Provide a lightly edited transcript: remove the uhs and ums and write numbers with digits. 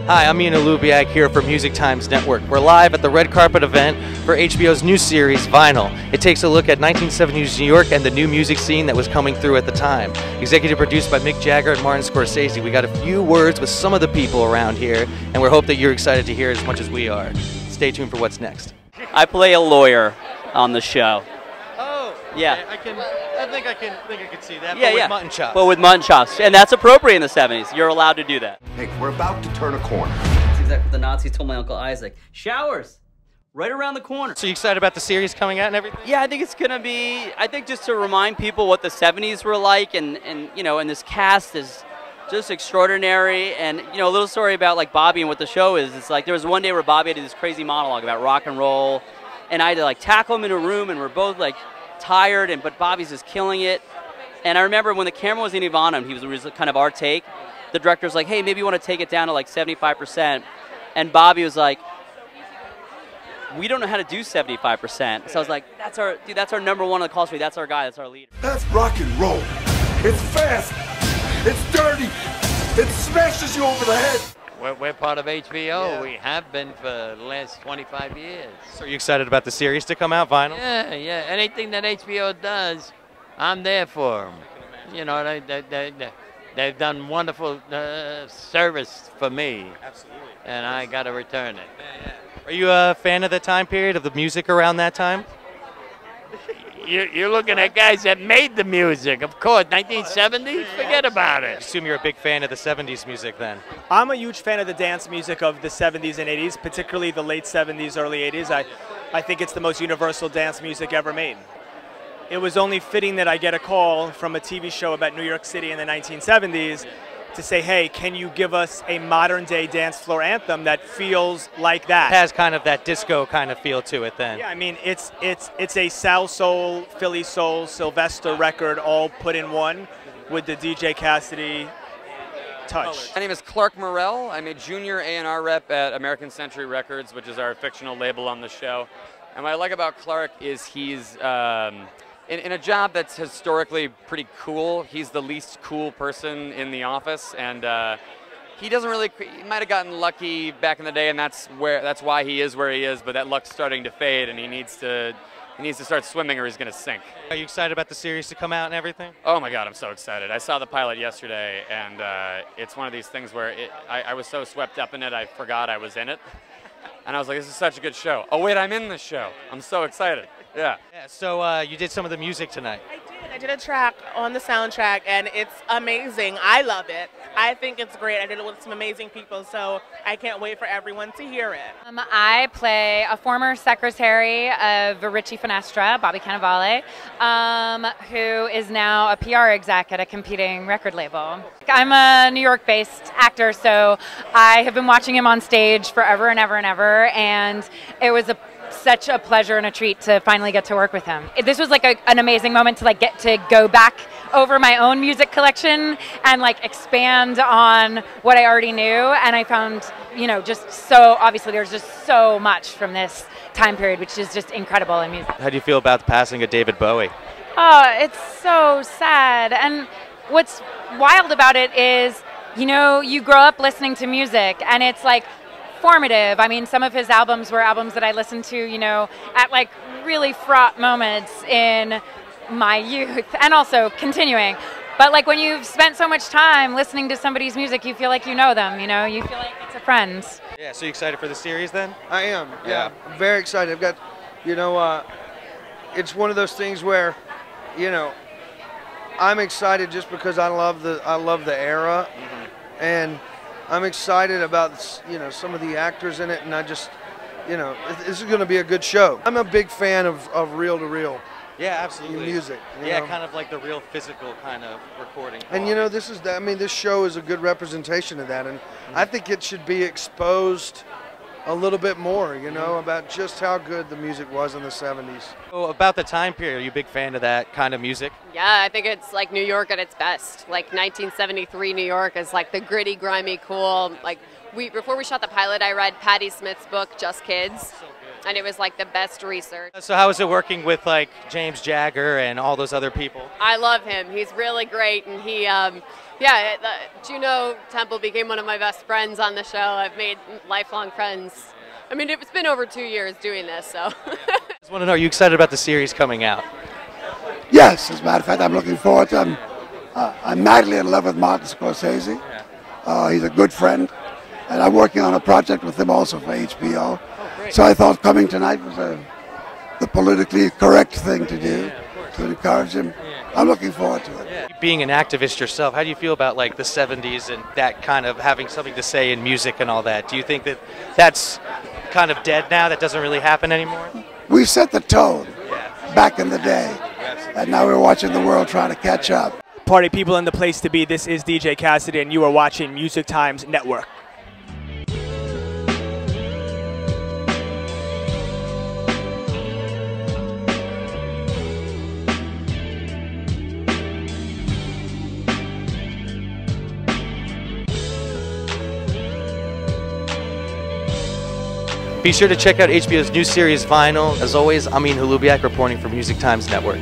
Hi, I'm Holubiak here for Music Times Network. We're live at the red carpet event for HBO's new series, Vinyl. It takes a look at 1970s New York and the new music scene that was coming through at the time. Executive produced by Mick Jagger and Martin Scorsese. We got a few words with some of the people around here, and we hope that you're excited to hear as much as we are. Stay tuned for what's next. I play a lawyer on the show. Oh, yeah. Okay. I think I can see that. Yeah, but with yeah. mutton chops. But with mutton chops, and that's appropriate in the 70s. You're allowed to do that. Nick, we're about to turn a corner. That's exactly what the Nazis told my Uncle Isaac. Showers, right around the corner. So you excited about the series coming out and everything? Yeah, I think it's gonna be. I think just to remind people what the 70s were like, and you know, and this cast is just extraordinary. And you know, a little story about like Bobby and what the show is. It's like there was one day where Bobby had this crazy monologue about rock and roll, and I had to like tackle him in a room, and we're both like tired, but Bobby's just killing it. And I remember when the camera wasn't even on him, he was kind of our take. The director was like, hey, maybe you want to take it down to like 75%. And Bobby was like, we don't know how to do 75%. So I was like, that's our number one on the call street. That's our guy. That's our leader. That's rock and roll. It's fast. It's dirty. It smashes you over the head. We're part of HBO. Yeah. We have been for the last 25 years. So are you excited about the series to come out, Vinyl? Yeah. Anything that HBO does, I'm there for them. You know, they've done wonderful service for me. Absolutely. And I got to return it. Yeah. Are you a fan of the time period, of the music around that time? You're looking at guys that made the music, of course. 1970s? Forget about I it. assume you're a big fan of the 70s music then. I'm a huge fan of the dance music of the 70s and 80s, particularly the late 70s, early 80s. I think it's the most universal dance music ever made. It was only fitting that I get a call from a TV show about New York City in the 1970s to say, hey, can you give us a modern-day dance floor anthem that feels like that? It has kind of that disco kind of feel to it then. Yeah, I mean, it's a South Soul, Philly Soul, Sylvester record all put in one with the DJ Cassidy touch. My name is Clark Morrell. I'm a junior A&R rep at American Century Records, which is our fictional label on the show. And what I like about Clark is he's in a job that's historically pretty cool. He's the least cool person in the office, and he doesn't really. He might have gotten lucky back in the day, and that's why he is where he is. But that luck's starting to fade, and he needs to start swimming, or he's going to sink. Are you excited about the series to come out and everything? Oh my God, I'm so excited! I saw the pilot yesterday, and it's one of these things where I was so swept up in it, I forgot I was in it, and I was like, "This is such a good show." Oh wait, I'm in this show. I'm so excited. Yeah. So you did some of the music tonight. I did a track on the soundtrack, and it's amazing. I love it. I think it's great. I did it with some amazing people, so I can't wait for everyone to hear it. I play a former secretary of Richie Finestra, Bobby Cannavale, who is now a PR exec at a competing record label. I'm a New York-based actor, so I have been watching him on stage forever and ever and ever, and it was such a pleasure and a treat to finally get to work with him. This was like an amazing moment to like get to go back over my own music collection and like expand on what I already knew, and I found, you know, just so obviously there's just so much from this time period which is just incredible in music. How do you feel about the passing of David Bowie? Oh, it's so sad, and what's wild about it is, you know, you grow up listening to music and it's like formative. I mean, some of his albums were albums that I listened to, you know, at like really fraught moments in my youth and also continuing. But like when you've spent so much time listening to somebody's music, you feel like you know them, you know, you feel like it's a friend. Yeah, so you excited for the series then? I am, yeah. I'm very excited. I've got, you know, it's one of those things where, you know, I'm excited just because I love the era, and I'm excited about, you know, some of the actors in it, and I just, you know, this is going to be a good show. I'm a big fan of reel-to-reel. Yeah, absolutely. Music. Yeah, know? kind of like the real physical kind of recording. And you know, I mean, this show is a good representation of that, and I think it should be exposed a little bit more, you know, about just how good the music was in the 70s. So about the time period, are you a big fan of that kind of music? Yeah, I think it's like New York at its best. Like 1973 New York is like the gritty, grimy, cool. Like before we shot the pilot, I read Patti Smith's book, Just Kids. and it was like the best research. So how is it working with like James Jagger and all those other people? I love him. He's really great, and Juno Temple became one of my best friends on the show. I've made lifelong friends. I mean, it's been over 2 years doing this, so. I just want to know, are you excited about the series coming out? Yes, as a matter of fact, I'm looking forward to it. I'm madly in love with Martin Scorsese. He's a good friend, and I'm working on a project with him also for HBO. So I thought coming tonight was the politically correct thing to do, to encourage him. I'm looking forward to it. Being an activist yourself, how do you feel about like the 70s and that kind of having something to say in music and all that? Do you think that that's kind of dead now, that doesn't really happen anymore? We set the tone back in the day, and now we're watching the world trying to catch up. Party people in the place to be, this is DJ Cassidy, and you are watching Music Times Network. Be sure to check out HBO's new series Vinyl. As always, I'm Holubiak reporting for Music Times Network.